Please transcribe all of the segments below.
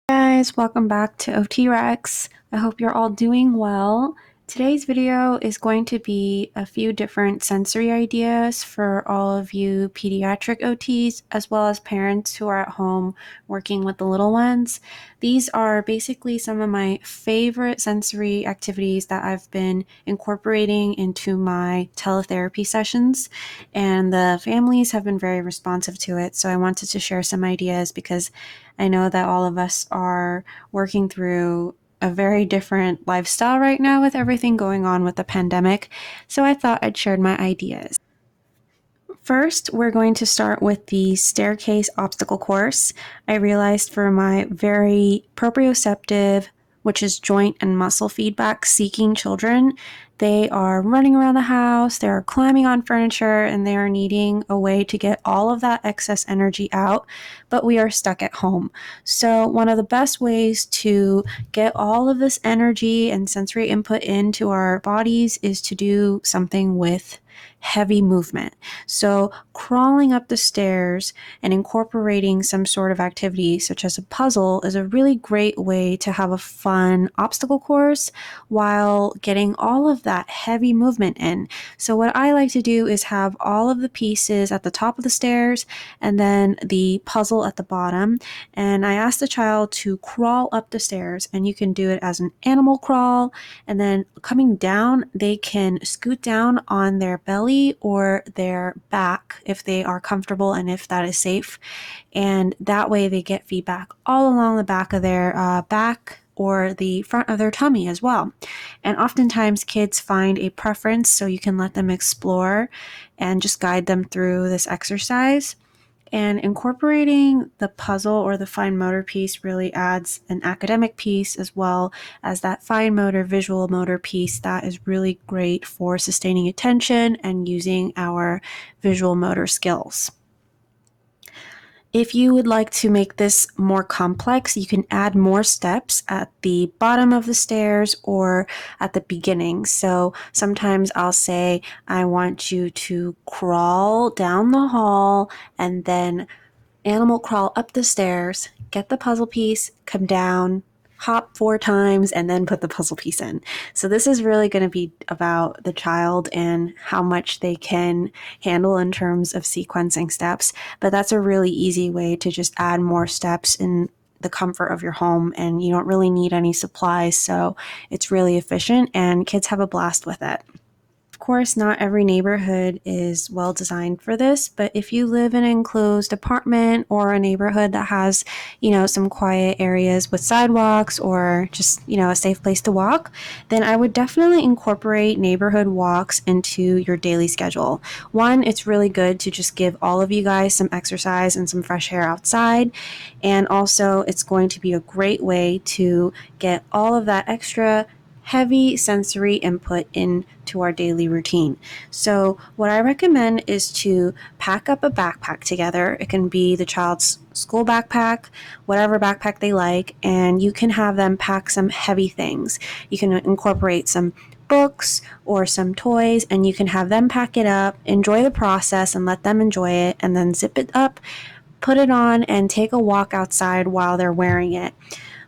Guys, welcome back to OT Rex. I hope you're all doing well. Today's video is going to be a few different sensory ideas for all of you pediatric OTs as well as parents who are at home working with the little ones. These are basically some of my favorite sensory activities that I've been incorporating into my teletherapy sessions, and the families have been very responsive to it. So I wanted to share some ideas because I know that all of us are working through a very different lifestyle right now with everything going on with the pandemic, so I thought I'd share my ideas. First, we're going to start with the staircase obstacle course. I realized for my very proprioceptive, which is joint and muscle feedback seeking children, they are running around the house, they're climbing on furniture, and they are needing a way to get all of that excess energy out, but we are stuck at home. So one of the best ways to get all of this energy and sensory input into our bodies is to do something with heavy movement. So crawling up the stairs and incorporating some sort of activity such as a puzzle is a really great way to have a fun obstacle course while getting all of that heavy movement in. So what I like to do is have all of the pieces at the top of the stairs and then the puzzle at the bottom. And I ask the child to crawl up the stairs, and you can do it as an animal crawl, and then coming down, they can scoot down on their belly or their back if they are comfortable and if that is safe. And that way they get feedback all along the back of their back or the front of their tummy as well. And oftentimes kids find a preference, so you can let them explore and just guide them through this exercise. And incorporating the puzzle or the fine motor piece really adds an academic piece as well as that fine motor, visual motor piece that is really great for sustaining attention and using our visual motor skills. If you would like to make this more complex, you can add more steps at the bottom of the stairs or at the beginning. So sometimes I'll say, I want you to crawl down the hall and then animal crawl up the stairs, get the puzzle piece, come down, hop 4 times, and then put the puzzle piece in. So this is really going to be about the child and how much they can handle in terms of sequencing steps. But that's a really easy way to just add more steps in the comfort of your home, and you don't really need any supplies. So it's really efficient and kids have a blast with it. Of course, not every neighborhood is well designed for this, but if you live in an enclosed apartment or a neighborhood that has, some quiet areas with sidewalks or just, a safe place to walk, then I would definitely incorporate neighborhood walks into your daily schedule. One, it's really good to just give all of you guys some exercise and some fresh air outside. And also, it's going to be a great way to get all of that extra heavy sensory input into our daily routine. So what I recommend is to pack up a backpack together. It can be the child's school backpack, whatever backpack they like, and you can have them pack some heavy things. You can incorporate some books or some toys, and you can have them pack it up, enjoy the process and let them enjoy it, and then zip it up, put it on, and take a walk outside while they're wearing it.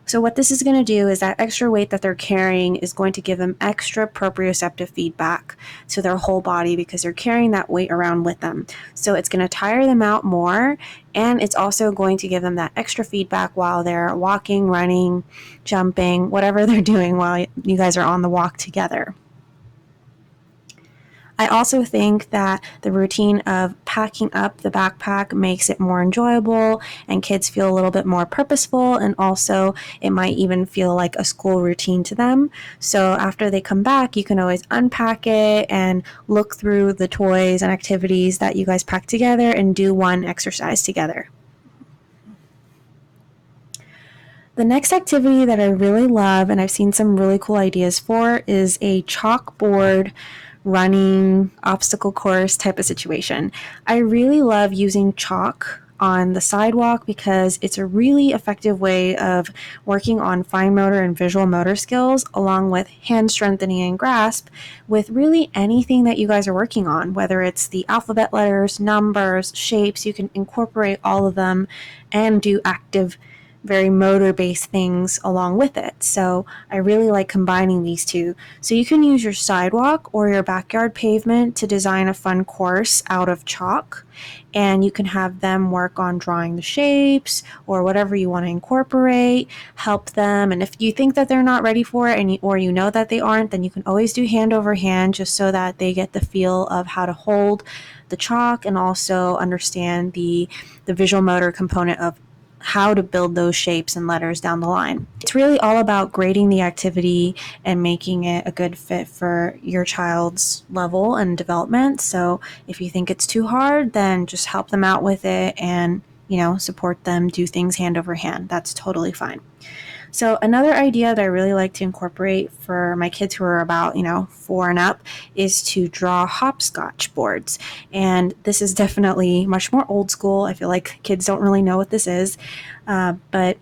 So what this is going to do is that extra weight that they're carrying is going to give them extra proprioceptive feedback to their whole body because they're carrying that weight around with them. So it's going to tire them out more, and it's also going to give them that extra feedback while they're walking, running, jumping, whatever they're doing while you guys are on the walk together. I also think that the routine of packing up the backpack makes it more enjoyable and kids feel a little bit more purposeful, and also it might even feel like a school routine to them. So after they come back, you can always unpack it and look through the toys and activities that you guys pack together and do one exercise together. The next activity that I really love and I've seen some really cool ideas for is a chalkboard running obstacle course type of situation. I really love using chalk on the sidewalk because it's a really effective way of working on fine motor and visual motor skills along with hand strengthening and grasp with really anything that you guys are working on, whether it's the alphabet letters, numbers, shapes. You can incorporate all of them and do active very motor-based things along with it. So I really like combining these two. So you can use your sidewalk or your backyard pavement to design a fun course out of chalk, and you can have them work on drawing the shapes or whatever you want to incorporate, help them. And if you think that they're not ready for it, or you know that they aren't, then you can always do hand over hand, just so that they get the feel of how to hold the chalk and also understand the visual motor component of how to build those shapes and letters down the line. It's really all about grading the activity and making it a good fit for your child's level and development. So if you think it's too hard, then just help them out with it and, support them, do things hand over hand. That's totally fine. So another idea that I really like to incorporate for my kids who are about, 4 and up, is to draw hopscotch boards. And this is definitely much more old school. I feel like kids don't really know what this is, but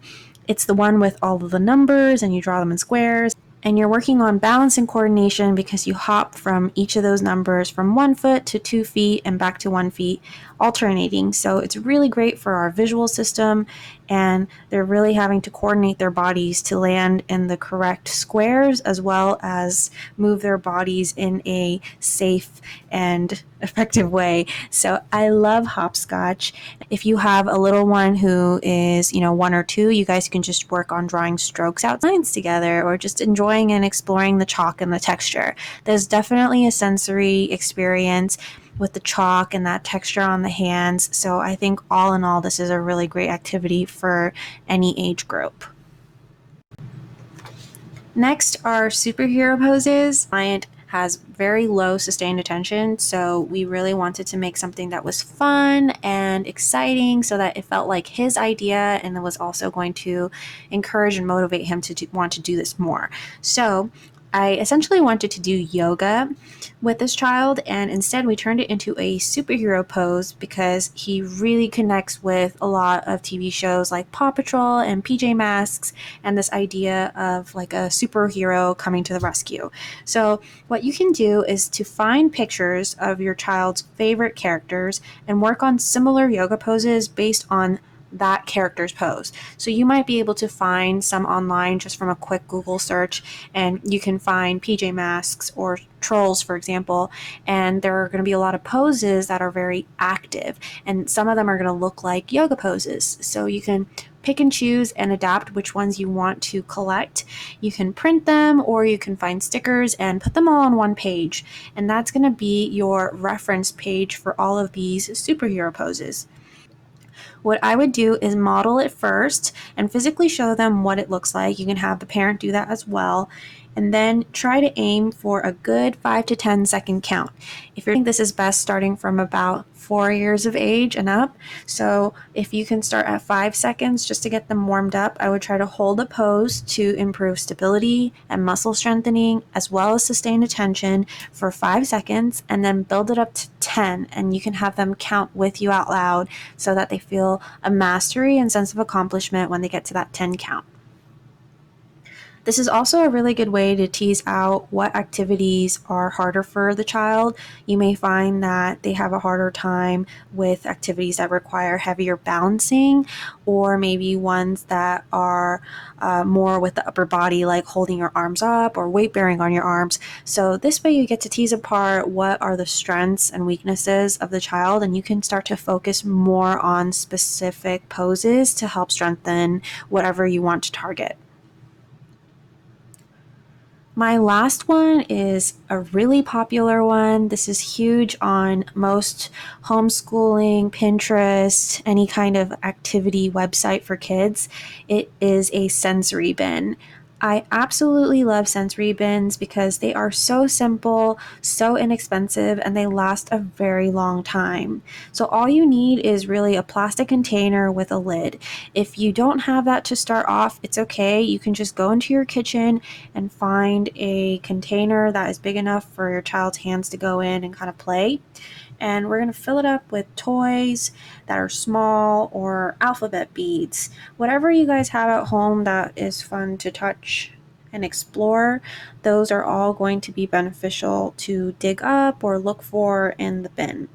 it's the one with all of the numbers and you draw them in squares. And you're working on balance and coordination because you hop from each of those numbers from 1 foot to 2 feet and back to 1 feet, alternating. So it's really great for our visual system, and they're really having to coordinate their bodies to land in the correct squares as well as move their bodies in a safe and effective way. So I love hopscotch. If you have a little one who is, 1 or 2, you guys can just work on drawing strokes out lines together or just enjoying and exploring the chalk and the texture. There's definitely a sensory experience with the chalk and that texture on the hands. So I think all in all, this is a really great activity for any age group. Next are superhero poses. Client has very low sustained attention, so we really wanted to make something that was fun and exciting so that it felt like his idea, and it was also going to encourage and motivate him to want to do this more. So I essentially wanted to do yoga with this child, and instead we turned it into a superhero pose because he really connects with a lot of TV shows like Paw Patrol and PJ Masks, and this idea of like a superhero coming to the rescue. So what you can do is to find pictures of your child's favorite characters and work on similar yoga poses based on that character's pose. So you might be able to find some online just from a quick Google search, and you can find PJ Masks or Trolls, for example, and there are going to be a lot of poses that are very active, and some of them are going to look like yoga poses. So you can pick and choose and adapt which ones you want to collect. You can print them, or you can find stickers and put them all on one page, and that's going to be your reference page for all of these superhero poses. What I would do is model it first and physically show them what it looks like. You can have the parent do that as well. And then try to aim for a good 5 to 10-second count. If you're thinking this is best starting from about 4 years of age and up, so if you can start at 5 seconds just to get them warmed up, I would try to hold a pose to improve stability and muscle strengthening as well as sustain attention for 5 seconds, and then build it up to 10, and you can have them count with you out loud so that they feel a mastery and sense of accomplishment when they get to that 10 count. This is also a really good way to tease out what activities are harder for the child. You may find that they have a harder time with activities that require heavier balancing, or maybe ones that are more with the upper body, like holding your arms up or weight bearing on your arms. So this way you get to tease apart what are the strengths and weaknesses of the child, and you can start to focus more on specific poses to help strengthen whatever you want to target. My last one is a really popular one. This is huge on most homeschooling, Pinterest, any kind of activity website for kids. It is a sensory bin. I absolutely love sensory bins because they are so simple, so inexpensive, and they last a very long time. So all you need is really a plastic container with a lid. If you don't have that to start off, it's okay. You can just go into your kitchen and find a container that is big enough for your child's hands to go in and kind of play. And we're going to fill it up with toys that are small or alphabet beads. Whatever you guys have at home that is fun to touch and explore, those are all going to be beneficial to dig up or look for in the bin.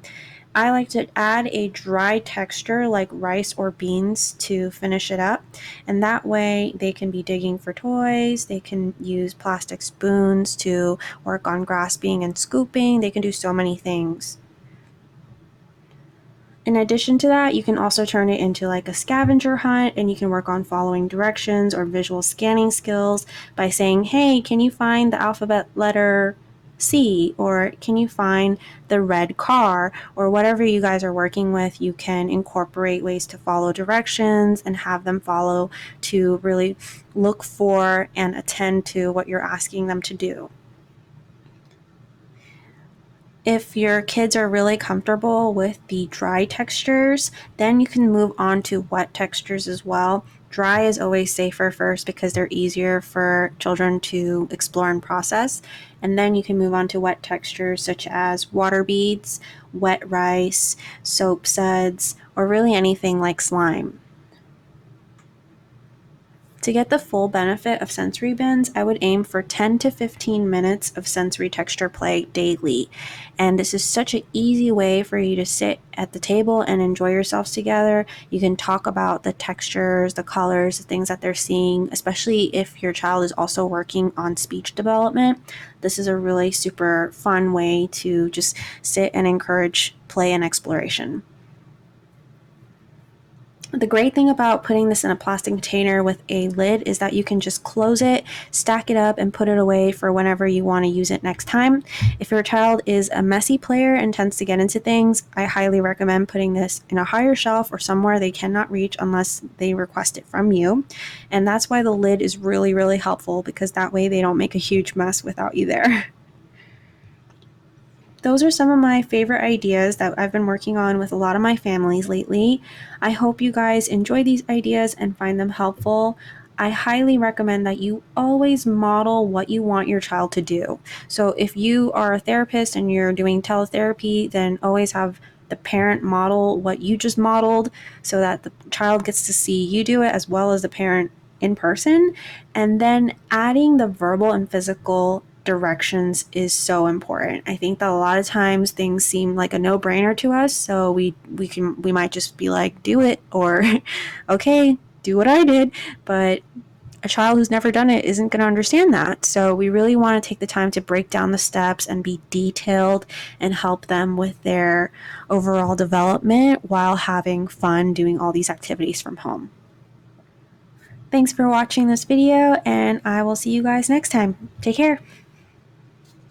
I like to add a dry texture like rice or beans to finish it up, and that way they can be digging for toys, they can use plastic spoons to work on grasping and scooping, they can do so many things. In addition to that, you can also turn it into like a scavenger hunt, and you can work on following directions or visual scanning skills by saying, hey, can you find the alphabet letter C, or can you find the red car, or whatever you guys are working with. You can incorporate ways to follow directions and have them follow to really look for and attend to what you're asking them to do. If your kids are really comfortable with the dry textures, then you can move on to wet textures as well. Dry is always safer first because they're easier for children to explore and process. And then you can move on to wet textures such as water beads, wet rice, soap suds, or really anything like slime. To get the full benefit of sensory bins, I would aim for 10 to 15 minutes of sensory texture play daily. And this is such an easy way for you to sit at the table and enjoy yourselves together. You can talk about the textures, the colors, the things that they're seeing, especially if your child is also working on speech development. This is a really super fun way to just sit and encourage play and exploration. The great thing about putting this in a plastic container with a lid is that you can just close it, stack it up, and put it away for whenever you want to use it next time. If your child is a messy player and tends to get into things, I highly recommend putting this in a higher shelf or somewhere they cannot reach unless they request it from you. And that's why the lid is really, really helpful, because that way they don't make a huge mess without you there. Those are some of my favorite ideas that I've been working on with a lot of my families lately. I hope you guys enjoy these ideas and find them helpful. I highly recommend that you always model what you want your child to do. So if you are a therapist and you're doing teletherapy, then always have the parent model what you just modeled so that the child gets to see you do it as well as the parent in person. And then adding the verbal and physical directions is so important. I think that a lot of times things seem like a no-brainer to us, so we might just be like, do it, or okay, do what I did. But a child who's never done it isn't going to understand that. So we really want to take the time to break down the steps and be detailed and help them with their overall development while having fun doing all these activities from home. Thanks for watching this video, and I will see you guys next time. Take care.